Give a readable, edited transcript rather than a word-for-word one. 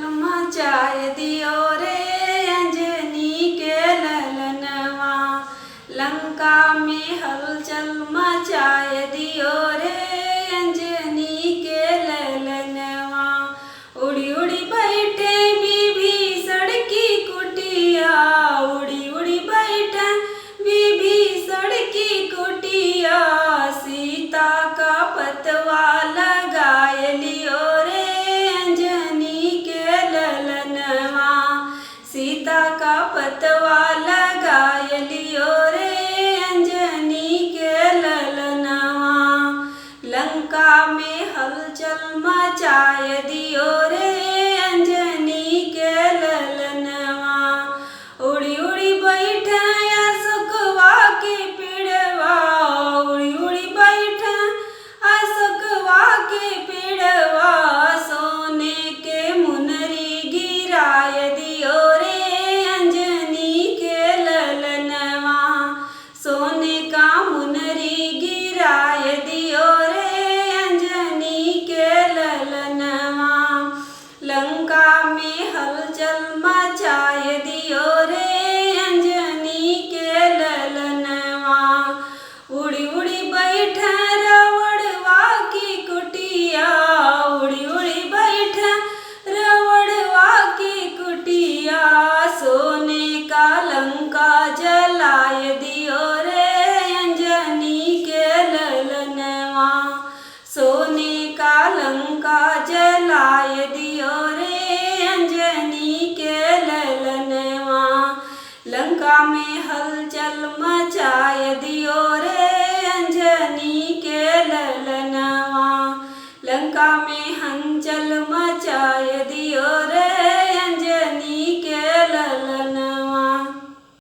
मचाए दियो रे अंजनी के ललनवा। लंका में हलचल मचाए दियो रे अंजनी के ललनवा। उड़ी उड़ी बैठे विभीषण की कुटिया, उड़ी उड़ी बैठे विभीषण की कुटिया। सीता का पतवा लगाए लियो रे अंजनी के ललनवा। सीता का पतवा लगाए लियो रे अंजनी के ललनवा। लंका में हलचल मचाए दियो रे अंजनी के ललनवा। उड़ी उड़ी बैठे अशोकवा के पेड़वा, उड़ी उड़ी बैठे अशोकवा के पेड़वा। सोने के मुनरी गिराए दियो रे अंजनी के ललनवा। सोने का मुनरी गिराए दियो रे अंजनी के ललनवा। लंका में हलचल मचाए दियो रे अंजनी के ललनवा। उड़ी उड़ी बैठे रावणवा की कुटिया, उड़ी उड़ी बैठे रावणवा की कुटिया। सोने का लंका जलाए दियो रे अंजनी के ललनवा। सोने का लंका जलाए दियो रे अंजनी के ललनवा। लंका में हलचल मचाए दियो रे अंजनी के ललनवा। लंका में हलचल मचाए